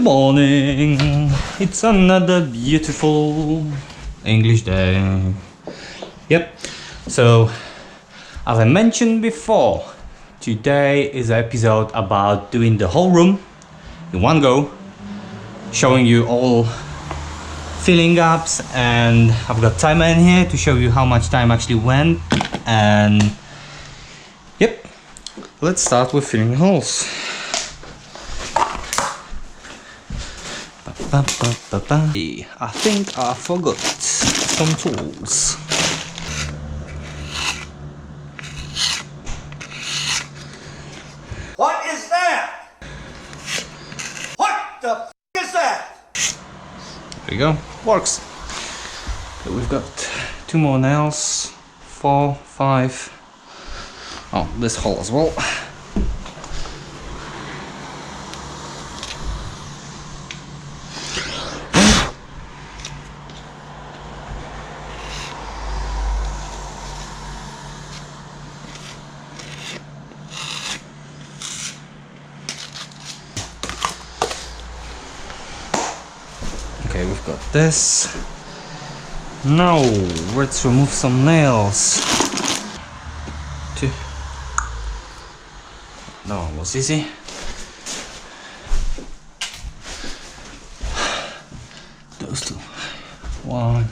morning. It's another beautiful English day. Yep. So, as I mentioned before, today is an episode about doing the whole room in one go, showing you all filling gaps, and I've got timer in here to show you how much time actually went. And yep, let's start with filling holes. I think I forgot some tools. What is that? What the f is that? There you go, works. So we've got 2 more nails, 4, 5. Oh, this hole as well. Okay, we've got this. Now let's remove some nails. 2. That one was easy. Those 2. 1.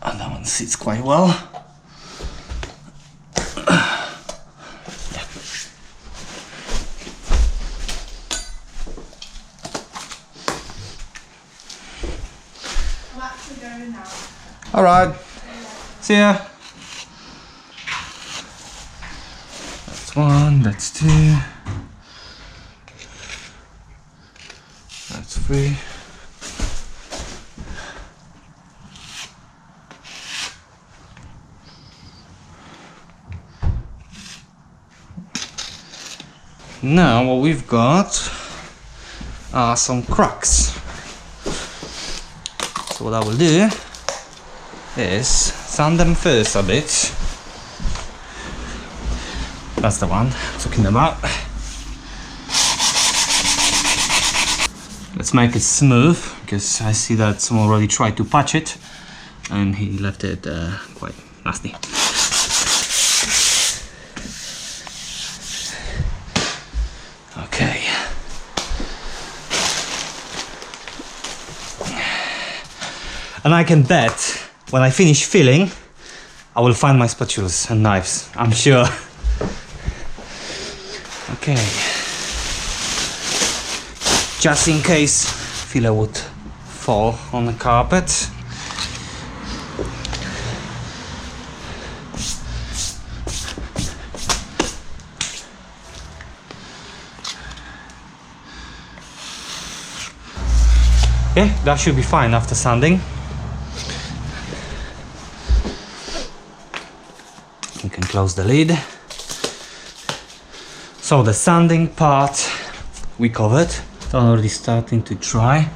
And that one sits quite well. All right, see ya. That's 1, that's 2, that's 3. Now what we've got are some cracks. So what I will do is sand them first a bit. That's the one I'm talking about. Let's make it smooth, because I see that someone already tried to patch it and he left it quite nasty. Okay. And I can bet when I finish filling, I will find my spatulas and knives, I'm sure. Okay. Just in case filler would fall on the carpet. Okay, that should be fine after sanding. You can close the lid. So the sanding part we covered. It's already starting to dry.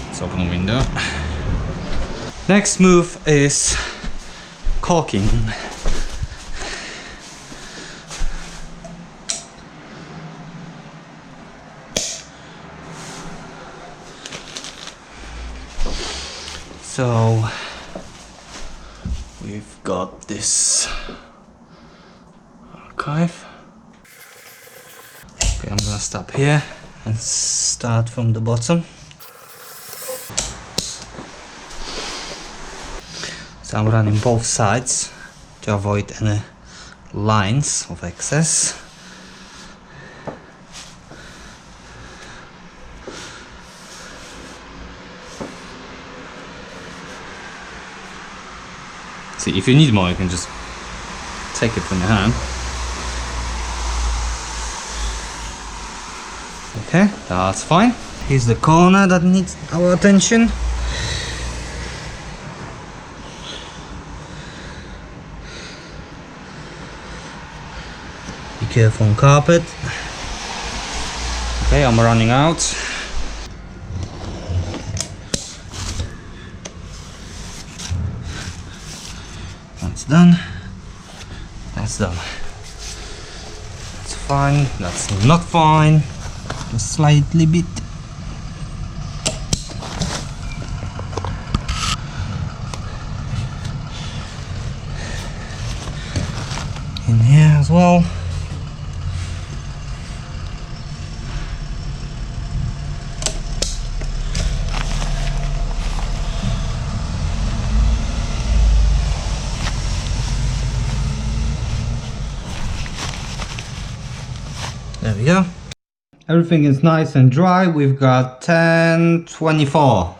Let's open the window. Next move is caulking. So we've got this archive. Okay, I'm gonna stop here and start from the bottom. So I'm running both sides to avoid any lines of excess. See, if you need more, you can just take it from your hand. Okay, that's fine. Here's the corner that needs our attention. Be careful on carpet. Okay, I'm running out. That's done. That's done. That's fine. That's not fine. Just slightly bit well. There we go. Everything is nice and dry. We've got 10:24.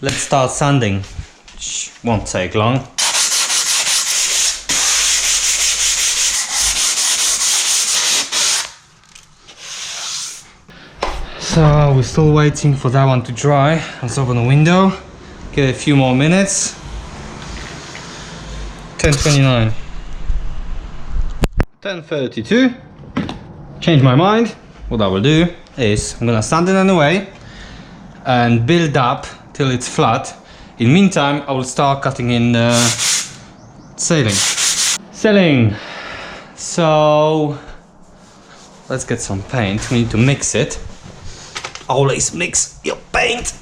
Let's start sanding, which won't take long. So we're still waiting for that one to dry. Let's open the window. Give it a few more minutes. 10:29. 10:32. Change my mind. What I will do is I'm gonna sand it anyway and build up till it's flat. In the meantime, I will start cutting in ceiling. So let's get some paint. We need to mix it. Always mix your paint.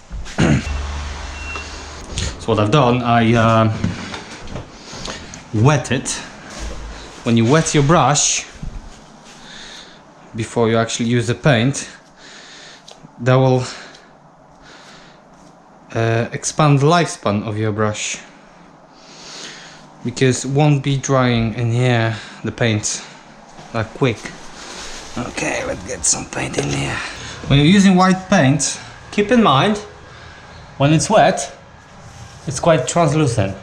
So what I've done, I wet it. When you wet your brush before you actually use the paint, that will expand the lifespan of your brush, because it won't be drying in here, the paint, that quick. Okay, let's get some paint in here. When you're using white paint, keep in mind, when it's wet, it's quite translucent.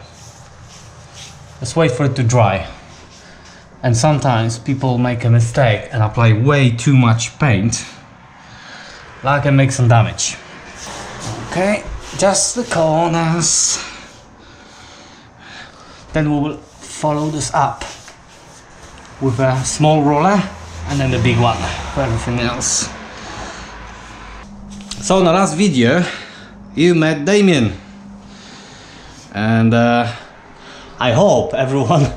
Let's wait for it to dry. And sometimes people make a mistake and apply way too much paint, that can make some damage. Okay, just the corners. Then we will follow this up with a small roller and then the big one for everything else. So in the last video you met Damien, and I hope everyone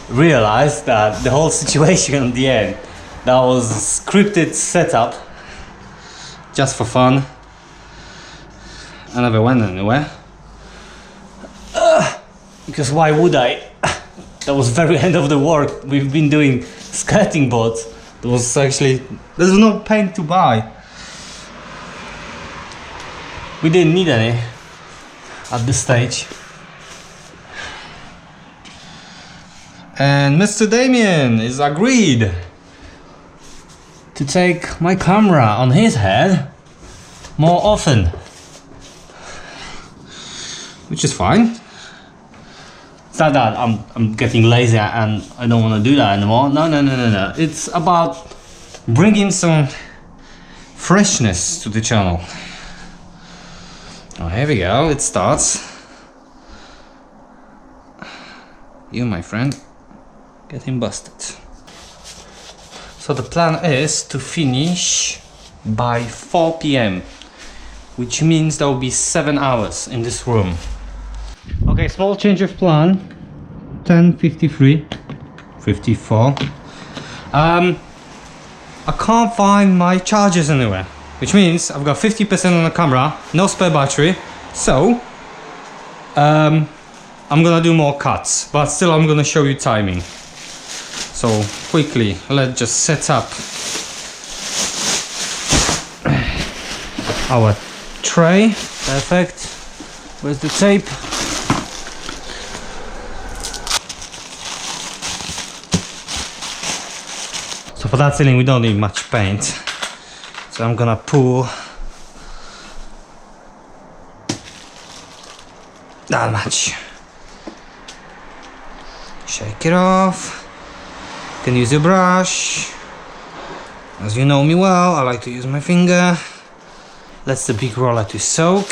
realized that the whole situation at the end, that was a scripted setup just for fun. I never went anywhere because why would I? That was very end of the work. We've been doing skating boards. There's no paint to buy. We didn't need any at this stage. And Mr. Damien is agreed to take my camera on his head more often, which is fine. It's not that I'm getting lazy and I don't want to do that anymore. No. It's about bringing some freshness to the channel. Oh, here we go. It starts. You, my friend, getting busted. So the plan is to finish by 4 p.m, which means there will be 7 hours in this room. Okay, small change of plan. 10:53, 54. I can't find my chargers anywhere, which means I've got 50% on the camera, no spare battery. So I'm gonna do more cuts, but still I'm gonna show you timing. So quickly, let's just set up our tray. Perfect. Where's the tape? So for that ceiling we don't need much paint, so I'm gonna pour that much. Shake it off. You can use your brush. As you know me well, I like to use my finger. Let the big roller to soak.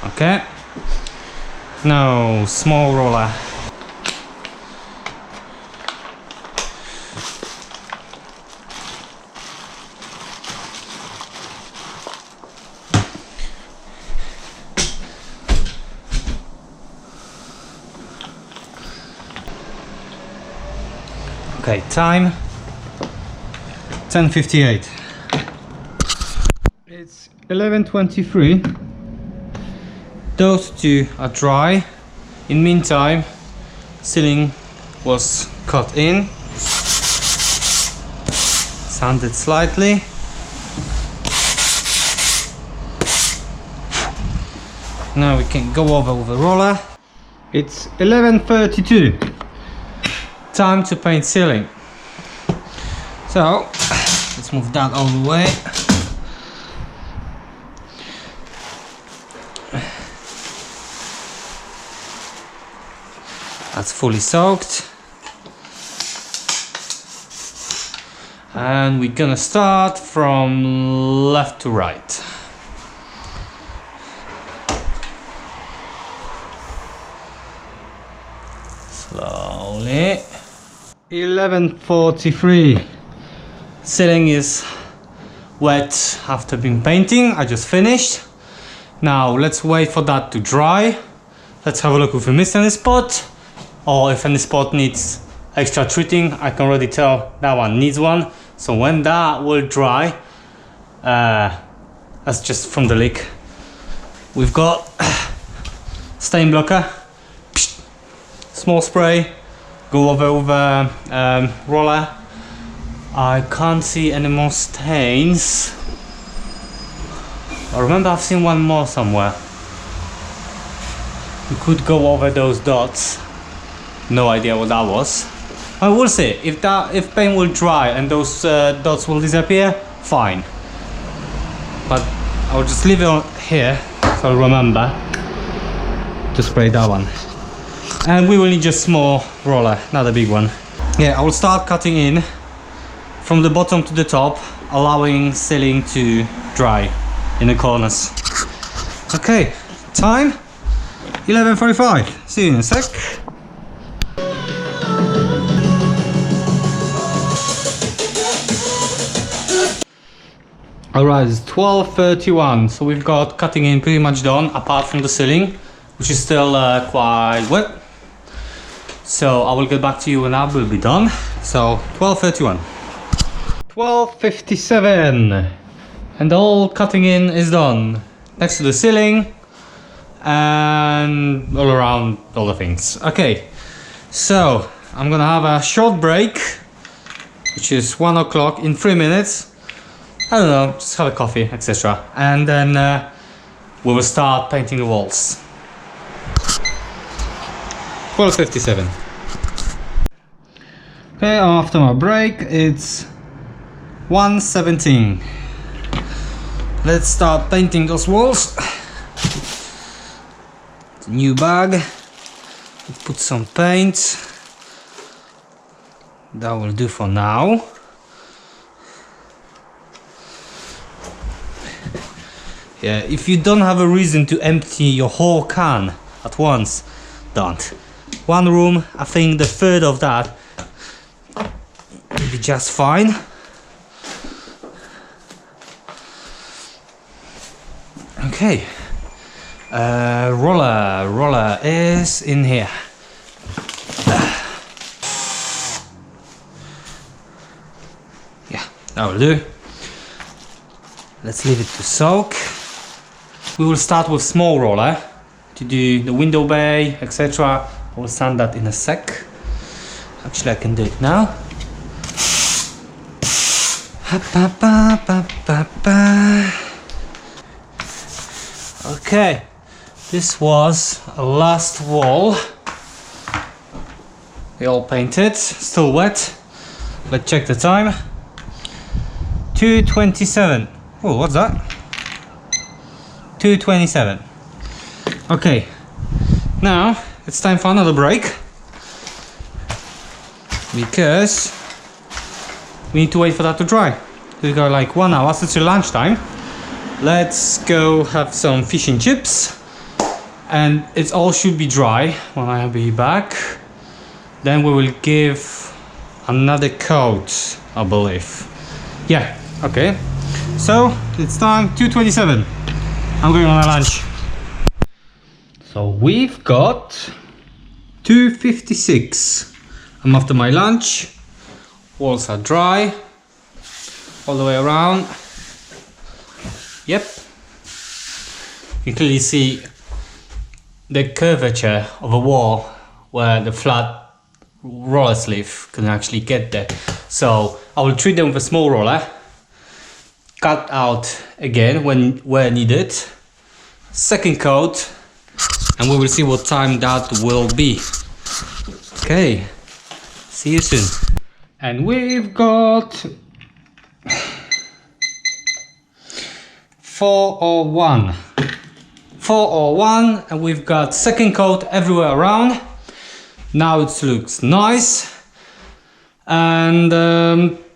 Okay. Now small roller. Okay, time 10:58. It's 11:23. those two are dry. In meantime, ceiling was cut in, sanded slightly. Now we can go over with the roller. It's 11:32. Time to paint ceiling. So let's move that all the way. That's fully soaked. And we're gonna start from left to right. Slowly. 11:43. Ceiling is wet after being painting. I just finished. Now let's wait for that to dry. Let's have a look if we missed any spot, or if any spot needs extra treating. I can already tell that one needs one. So when that will dry, that's just from the leak. We've got stain blocker, small spray, go over with roller. I can't see any more stains. I remember I've seen one more somewhere. We could go over those dots. No idea what that was. I will see if paint will dry and those dots will disappear. Fine, but I'll just leave it on here so I'll remember to spray that one. And we will need just small roller, not a big one. Yeah, I will start cutting in from the bottom to the top, allowing ceiling to dry in the corners. Okay, time 11:45. See you in a sec. Alright, it's 12:31, so we've got cutting in pretty much done, apart from the ceiling, which is still quite wet. So I will get back to you when that will be done. So 12:31. 12:57, and all cutting in is done. Next to the ceiling and all around all the things. Okay, so I'm gonna have a short break, which is 1 o'clock, in 3 minutes. I don't know, just have a coffee, etc. And then we will start painting the walls. 12:57. Okay, after my break, it's 1:17. Let's start painting those walls. It's a new bag. Let's put some paint. That will do for now. Yeah, if you don't have a reason to empty your whole can at once, don't. One room, I think the third of that will be just fine. Okay, roller is in here. Yeah, that will do. Let's leave it to soak. We will start with small roller to do the window bay, etc. I will sand that in a sec. Actually, I can do it now. Okay, this was a last wall. We all painted, still wet. Let's check the time. 2:27. Oh, what's that? 2:27. Okay, now it's time for another break, because we need to wait for that to dry. We got like 1 hour since your lunchtime. Let's go have some fish and chips, and it all should be dry when I be back. Then we will give another coat, I believe. Yeah, okay. So it's time, 2:27. I'm going on a lunch. So we've got 2:56. I'm after my lunch. Walls are dry all the way around. Yep. You can clearly see the curvature of a wall where the flat roller sleeve can actually get there. So I will treat them with a small roller, cut out again where needed, second coat, and we will see what time that will be. Okay, see you soon. And we've got 401, and we've got second coat everywhere around. Now it looks nice. And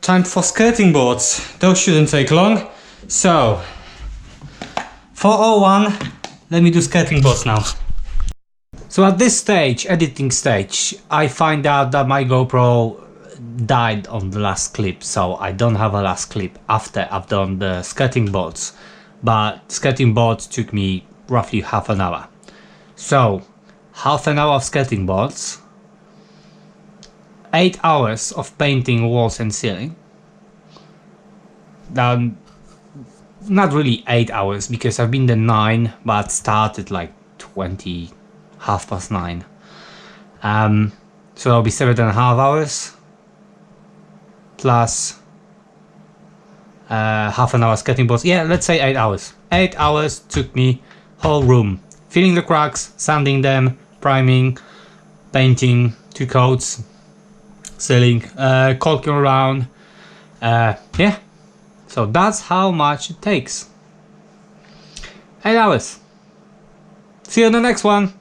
time for skirting boards. Those shouldn't take long. So 401, let me do skirting boards now. So at this stage, editing stage, I find out that my GoPro died on the last clip, so I don't have a last clip after I've done the skirting boards. But skirting boards took me roughly half an hour. So half an hour of skirting boards, 8 hours of painting walls and ceiling. Now, not really 8 hours because I've been there 9, but started like 20, 9:30. So that'll be 7.5 hours plus half an hour skirting boards. Yeah, let's say 8 hours. 8 hours took me whole room, filling the cracks, sanding them, priming, painting, 2 coats, sealing, caulking around. Yeah, so that's how much it takes. 8 hours. See you in the next one.